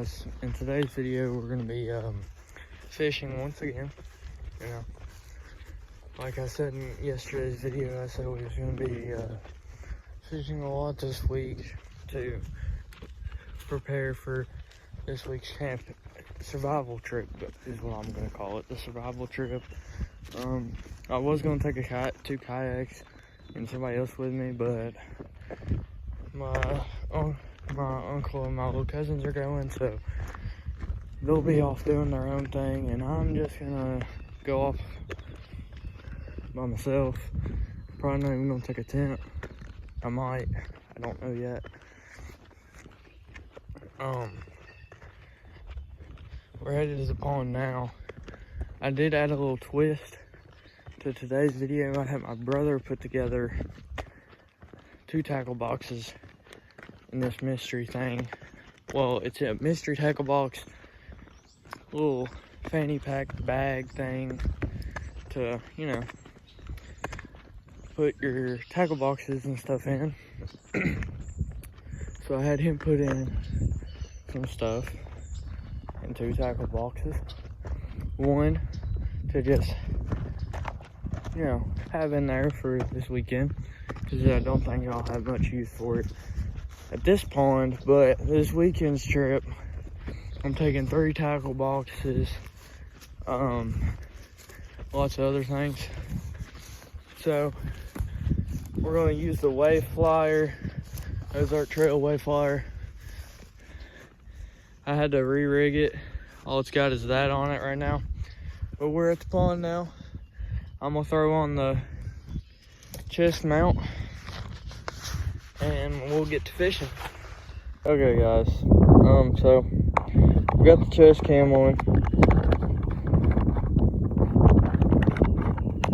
guys, in today's video we're going to be fishing once again. You know, like I said in yesterday's video, I said we was going to be fishing a lot this week to prepare for this week's camp survival trip, is what I'm going to call it, the survival trip. I was going to take two kayaks and somebody else with me, but my uncle and my little cousins are going, so they'll be off doing their own thing, and I'm just gonna go off by myself. Probably not even gonna take a tent. I might, I don't know yet. We're headed to the pond now. I did add a little twist to today's video. I had my brother put together 2 tackle boxes in this mystery thing. Well, it's a mystery tackle box, little fanny pack bag thing to, you know, put your tackle boxes and stuff in. So I had him put in some stuff in 2 tackle boxes. One to just, you know, have in there for this weekend, because I don't think I'll have much use for it at this pond. But this weekend's trip, I'm taking 3 tackle boxes, lots of other things. So we're going to use the Wave Flyer, Ozark Trail Wave Flyer. I had to re-rig it. All it's got is that on it right now. But we're at the pond now. I'm gonna throw on the chest mount and we'll get to fishing. Okay guys, so we got the chest cam on.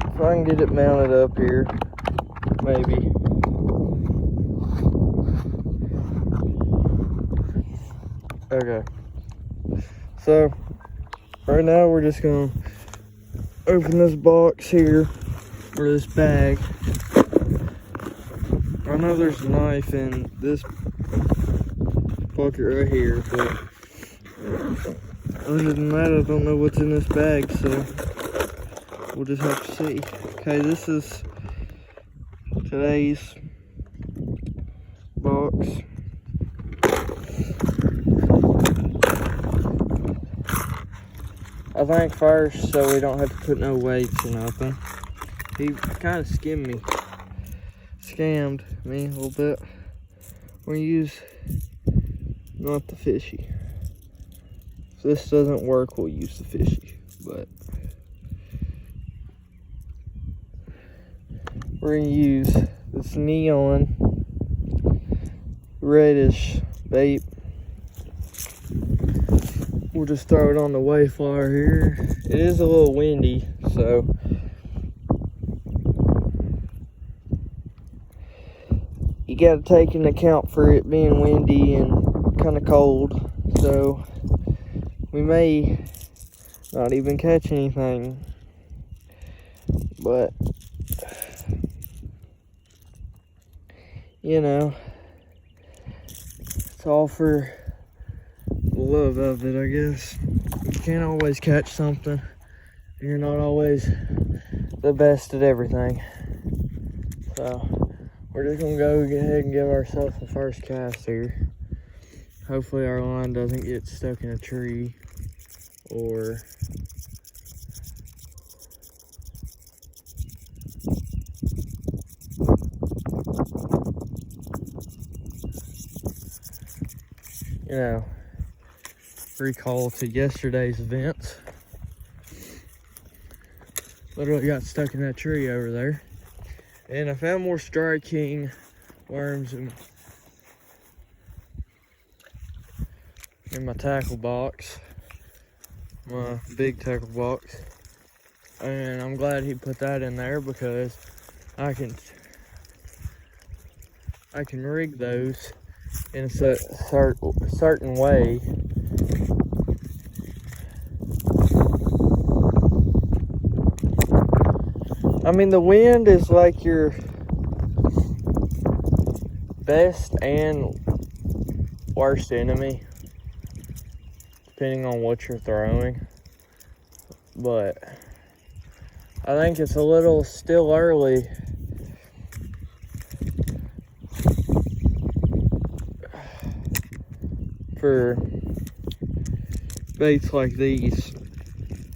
If I can get it mounted up here, maybe. Okay, so right now we're just gonna open this box here, or this bag. I know there's a knife in this pocket right here, but other than that, I don't know what's in this bag, so we'll just have to see. Okay, this is today's box. I think first, so we don't have to put no weights or nothing. He kind of scammed me a little bit. We're gonna use not the fishy. If this doesn't work, we'll use the fishy. But we're gonna use this neon reddish bait. We'll just throw it on the Wave Flyer here. It is a little windy, so you got to take into account for it being windy and kind of cold. So we may not even catch anything, but you know, it's all for the love of it, I guess. You can't always catch something. You're not always the best at everything. So we're just gonna go ahead and give ourselves the first cast here. Hopefully our line doesn't get stuck in a tree or you know, recall to yesterday's events. Literally got stuck in that tree over there. And I found more Strike King worms in my tackle box, my big tackle box. And I'm glad he put that in there, because I can rig those in a certain way. I mean, the wind is like your best and worst enemy. depending on what you're throwing. But I think it's a little still early for baits like these.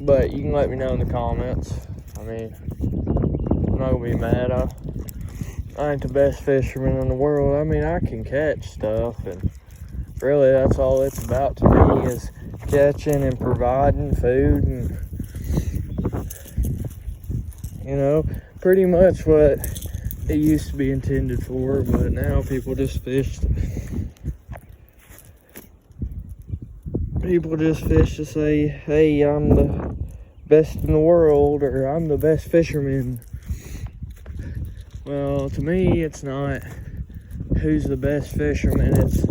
But you can let me know in the comments. I mean, I'm not gonna be mad. I ain't the best fisherman in the world. I mean, I can catch stuff, and really that's all it's about to me, is catching and providing food, and you know, pretty much what it used to be intended for. But now people just fish. People just fish to say, hey, I'm the best in the world, or I'm the best fisherman. Well, to me, it's not who's the best fisherman, it's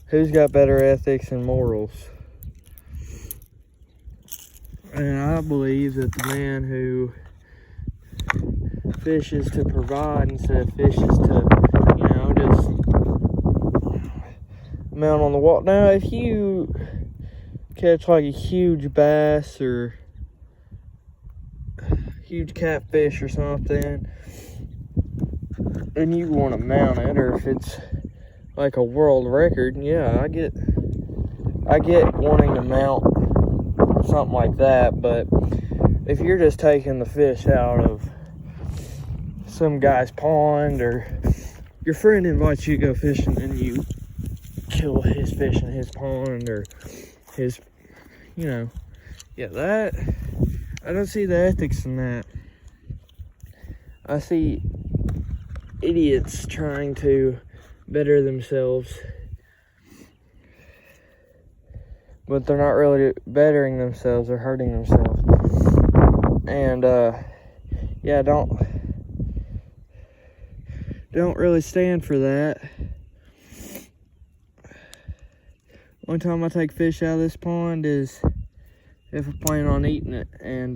who's got better ethics and morals. And I believe that the man who fishes to provide instead of fishes to, you know, just mount on the wall. Now, if you catch like a huge bass or huge catfish or something, and you want to mount it, or if it's like a world record, yeah, I get wanting to mount something like that. But if you're just taking the fish out of some guy's pond, or your friend invites you to go fishing and you kill his fish in his pond, or his, you know, yeah, that, I don't see the ethics in that. I see idiots trying to better themselves, but they're not really bettering themselves, they're hurting themselves. And yeah, don't really stand for that. One time I take fish out of this pond is if I plan on eating it, and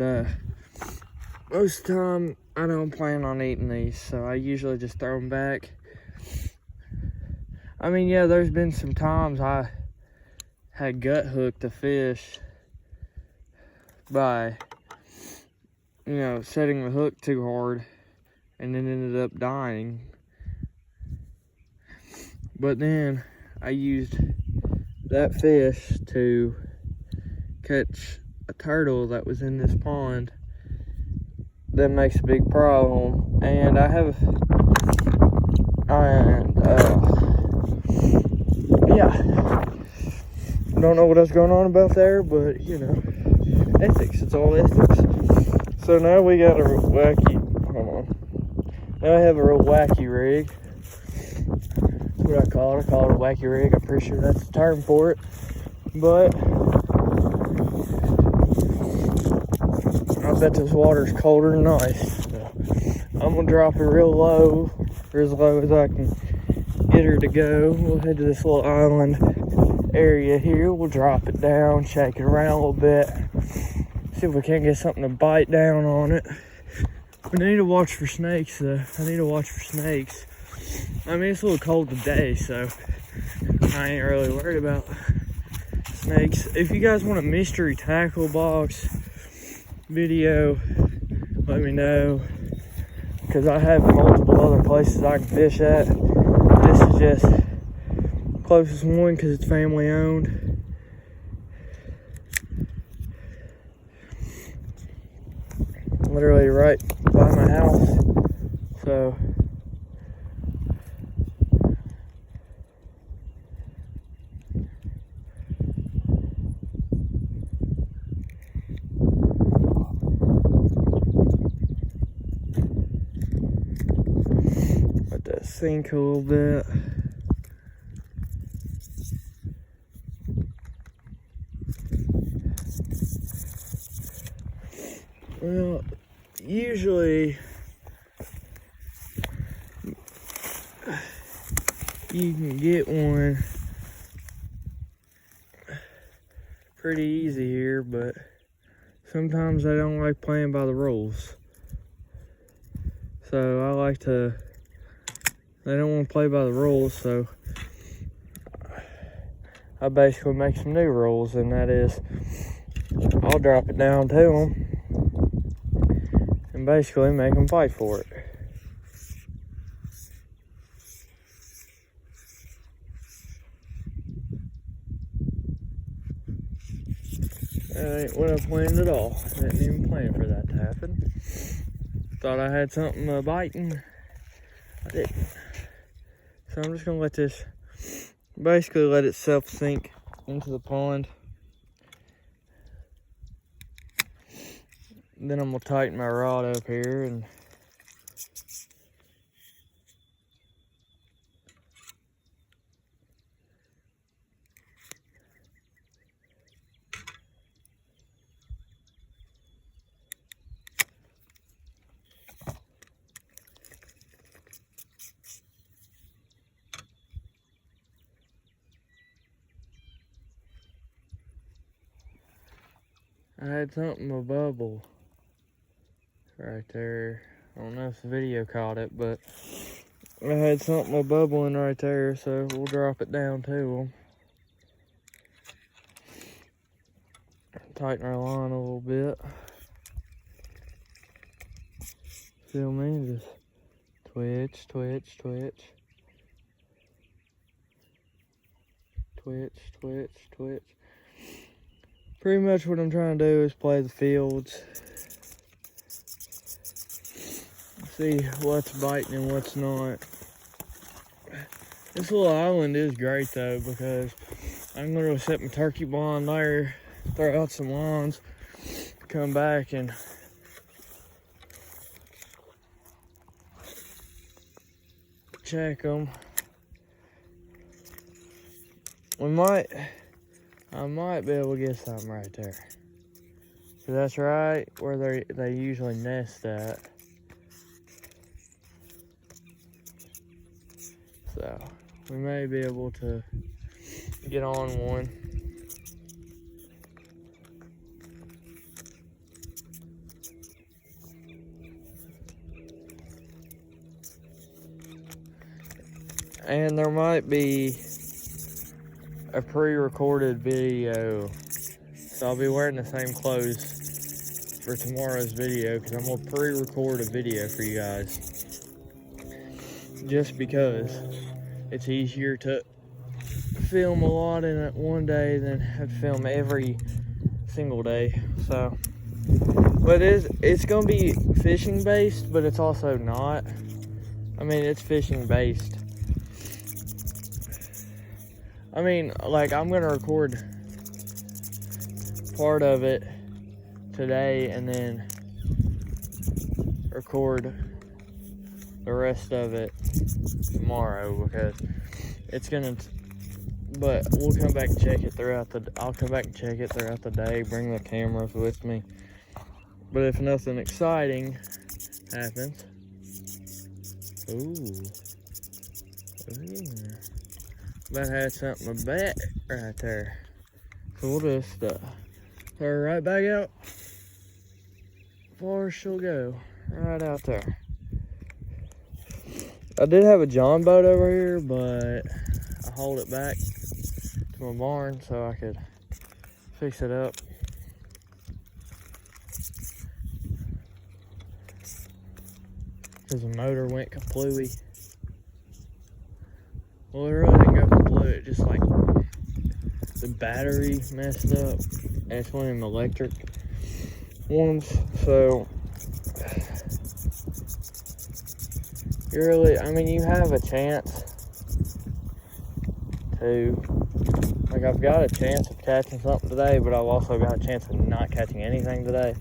most of the time I don't plan on eating these, so I usually just throw them back. I mean, yeah, there's been some times I had gut hooked a fish by, you know, setting the hook too hard, and then ended up dying. But then I used that fish to catch a turtle that was in this pond that makes a big problem. And yeah, don't know what else going on about there, but you know, ethics, it's all ethics. So now we got a wacky, hold on, now I have a real wacky rig. That's what I call it a wacky rig. I'm pretty sure that's the term for it. But I bet this water's colder than ice. So I'm gonna drop it real low, or as low as I can get her to go. We'll head to this little island area here. We'll drop it down, shake it around a little bit, see if we can't get something to bite down on it. We need to watch for snakes though. I need to watch for snakes. I mean, it's a little cold today, so I ain't really worried about snakes. If you guys want a mystery tackle box video, let me know, because I have multiple other places I can fish at. This is just the closest one because it's family owned. Literally right by my house. So let that sink a little bit. Well, usually you can get one pretty easy here, but sometimes I don't like playing by the rules. So I don't want to play by the rules, so I basically make some new rules, and that is I'll drop it down to them and basically make them fight for it. That ain't what I planned at all. Didn't even plan for that to happen. Thought I had something biting. I didn't. So I'm just gonna let this, basically let it self sink into the pond. Then I'm gonna tighten my rod up here and I had something a bubble right there. I don't know if the video caught it, but I had something a bubbling right there, so we'll drop it down to them. Tighten our line a little bit. Feel me? Just twitch, twitch, twitch. Twitch, twitch, twitch. Pretty much what I'm trying to do is play the fields. See what's biting and what's not. This little island is great though, because I'm gonna set my turkey blind there, throw out some lines, come back and check them. I might be able to get something right there. So that's right where they usually nest at. So we may be able to get on one. And there might be a pre-recorded video, so I'll be wearing the same clothes for tomorrow's video, because I'm gonna pre-record a video for you guys, just because it's easier to film a lot in it one day than have to film every single day. So, but it's gonna be fishing based, but it's also not. I mean, it's fishing based. I mean, like, I'm gonna record part of it today and then record the rest of it tomorrow, because it's gonna, but we'll come back and check it throughout I'll come back and check it throughout the day, bring the cameras with me. But if nothing exciting happens, ooh. About had something a bet right there. So we'll just throw her right back out. Far as she'll go. Right out there. I did have a John boat over here, but I hauled it back to my barn so I could fix it up. Because the motor went kaplooey. Well, it really didn't go kaplooey, it just like the battery messed up. And it's one of them electric ones, so you really, I mean, you have a chance to, like, I've got a chance of catching something today, but I've also got a chance of not catching anything today.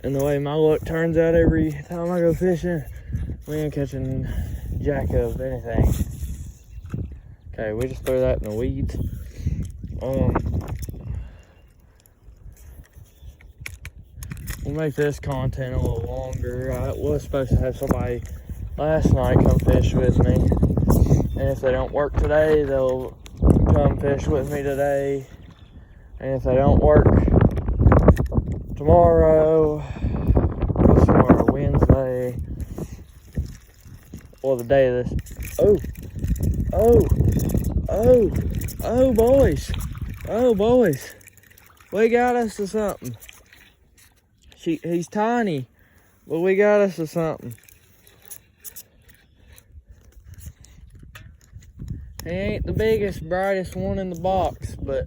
And the way my luck turns out every time I go fishing, we ain't catching jack of anything. Okay, we just threw that in the weeds. We'll make this content a little longer. I was supposed to have somebody last night come fish with me. And if they don't work today, they'll come fish with me today. And if they don't work tomorrow, what's tomorrow, Wednesday? Well, the day of this. Oh! Oh, boys. Oh, boys. We got us to something. He's tiny, but we got us to something. He ain't the biggest, brightest one in the box, but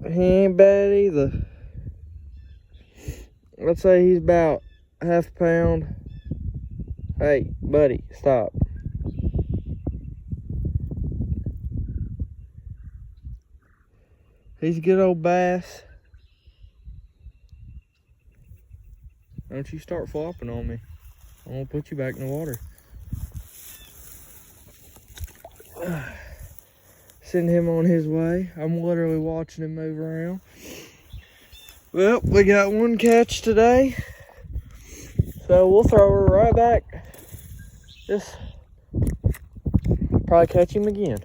he ain't bad either. Let's say he's about half a pound. Hey, buddy, stop. He's a good old bass. Don't you start flopping on me. I'm gonna put you back in the water. Send him on his way. I'm literally watching him move around. Well, we got one catch today. So we'll throw her right back. Just probably catch him again.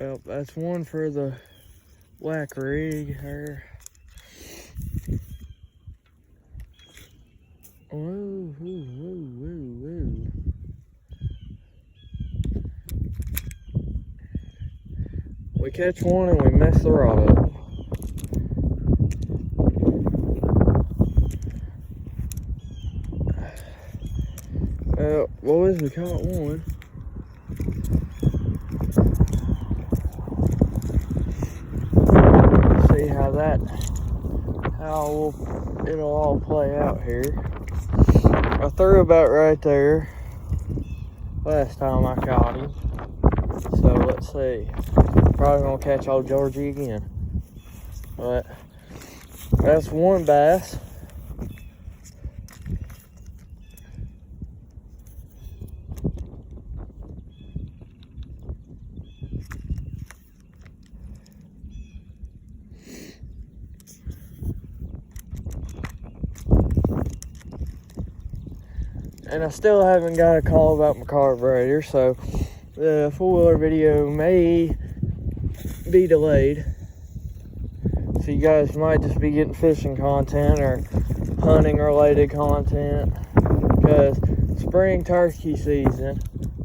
Well, that's one for the black rig here. Whoa, whoa, whoa, whoa, whoa. We catch one and we mess the rod up. Boys, we caught one. See how it'll all play out here. I threw about right there last time I caught him. So let's see. Probably gonna catch old Georgie again. But that's one bass. And I still haven't got a call about my carburetor, so the four-wheeler video may be delayed. So you guys might just be getting fishing content or hunting related content, because spring turkey season,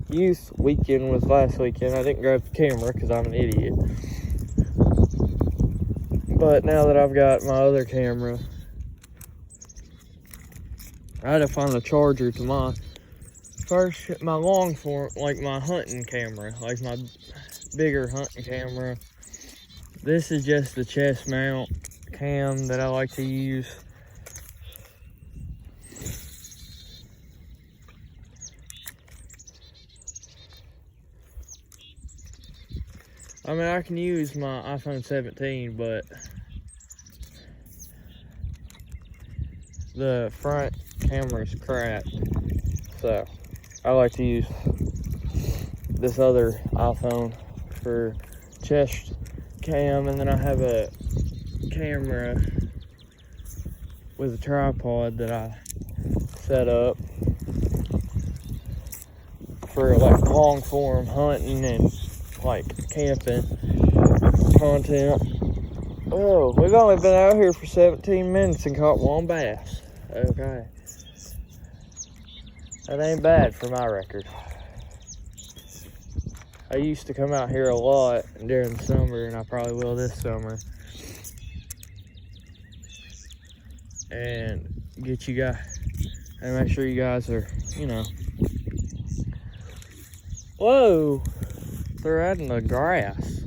youth weekend was last weekend. I didn't grab the camera because I'm an idiot. But now that I've got my other camera, I had to find a charger to my long form, like my hunting camera, like my bigger hunting camera. This is just the chest mount cam that I like to use. I mean, I can use my iPhone 17, but the front camera's crap, so I like to use this other iPhone for chest cam, and then I have a camera with a tripod that I set up for like long form hunting and like camping content. Oh, we've only been out here for 17 minutes and caught one bass. Okay. That ain't bad for my record. I used to come out here a lot during the summer, and I probably will this summer, and get you guys, and make sure you guys are, you know. Whoa! They're out in the grass.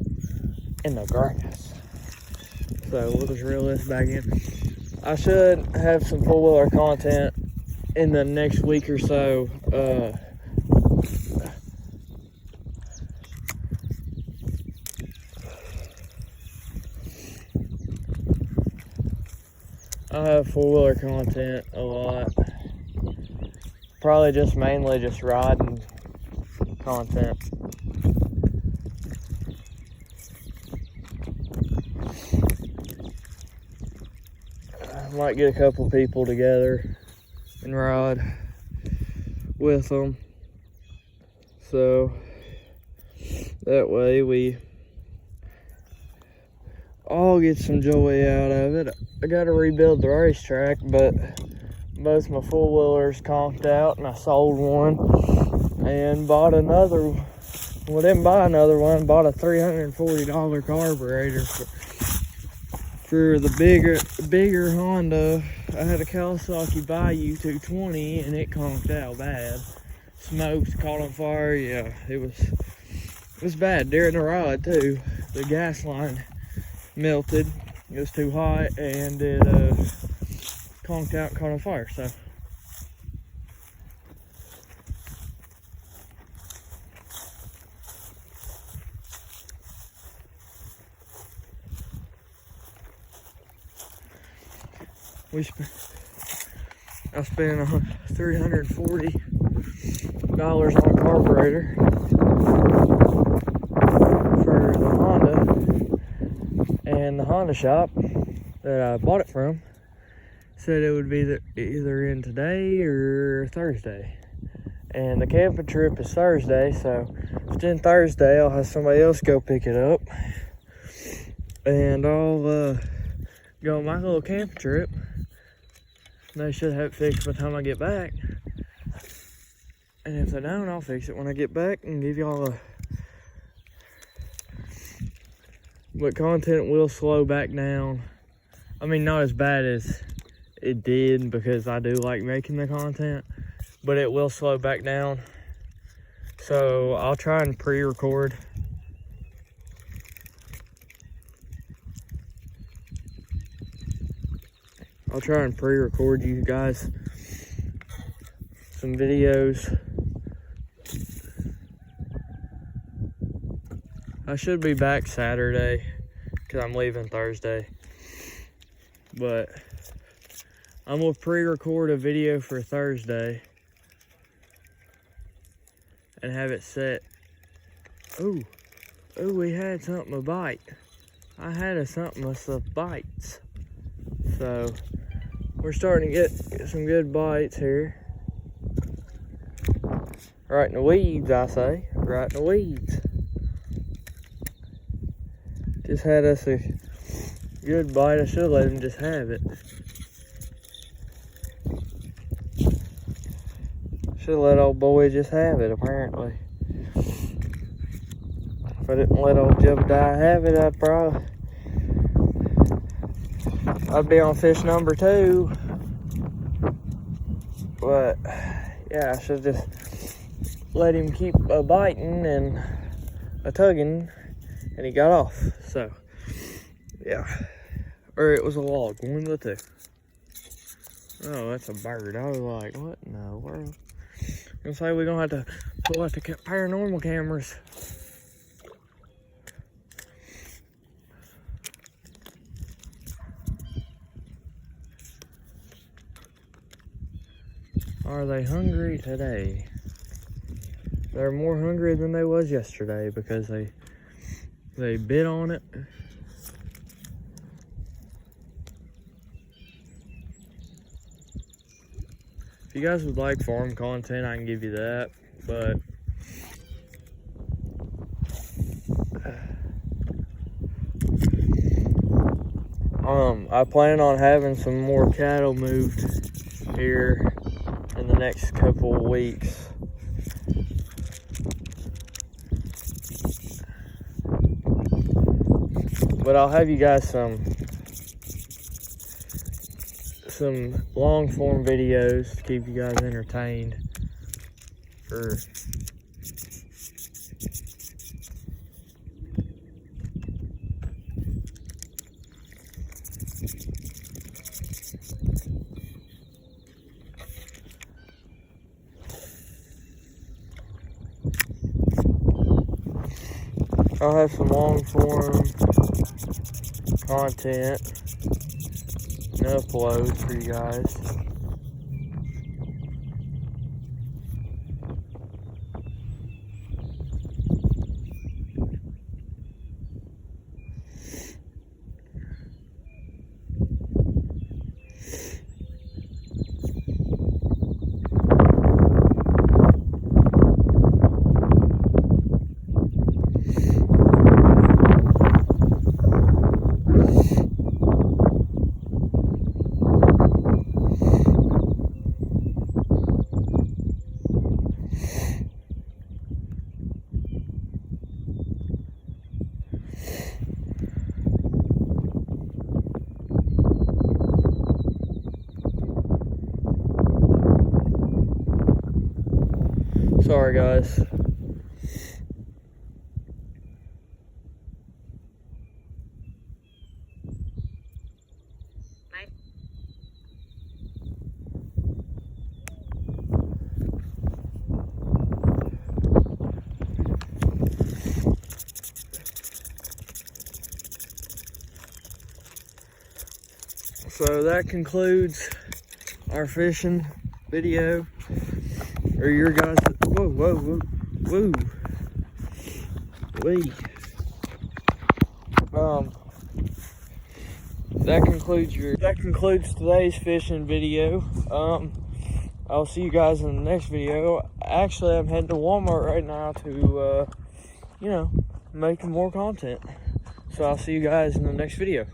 So we'll just reel this back in. I should have some four-wheeler content in the next week or so. I have four-wheeler content a lot. Probably just mainly just riding content. I might get a couple people together and ride with them. So that way we all get some joy out of it. I gotta rebuild the racetrack, but both my four-wheelers conked out and I sold one and bought another. Well, didn't buy another one, bought a $340 carburetor for the bigger Honda. I had a Kawasaki Bayou 220 and it conked out bad. Smoked, caught on fire. Yeah, it was bad during the ride too. The gas line melted. It was too hot and it conked out and caught on fire. So I spent $340 on a carburetor for the Honda, and the Honda shop that I bought it from said it would be either in today or Thursday, and the camping trip is Thursday, so if it's in Thursday I'll have somebody else go pick it up and I'll go on my little camping trip. They should have it fixed by the time I get back. And if they don't, I'll fix it when I get back and give y'all But content will slow back down. I mean, not as bad as it did because I do like making the content, but it will slow back down. So I'll try and pre-record. I'll try and pre-record you guys some videos. I should be back Saturday because I'm leaving Thursday. But I'm gonna pre-record a video for Thursday and have it set. Oh, we had something to bite. I had something with some bites. So we're starting to get some good bites here. Right in the weeds, I say. Right in the weeds. Just had us a good bite. I should have let him just have it. Should have let old boy just have it, apparently. If I didn't let old Jebediah have it, I'd be on fish number 2. But yeah, I should just let him keep biting and tugging, and he got off. So yeah, or it was a log, one of the two. Oh, that's a bird. I was like, what in the world? I'm gonna say we're gonna have to pull out the paranormal cameras. Are they hungry today? They're more hungry than they was yesterday because they bit on it. If you guys would like farm content, I can give you that, but I plan on having some more cattle moved here in the next couple of weeks. But I'll have you guys some long form videos to keep you guys entertained for I'll have some long form content enough load for you guys. Sorry, guys. So that concludes our fishing video, or your guys. Whoa, whoa, whoa, whoa, wee. That concludes today's fishing video. I'll see you guys in the next video. Actually, I'm heading to Walmart right now to, you know, make more content. So I'll see you guys in the next video.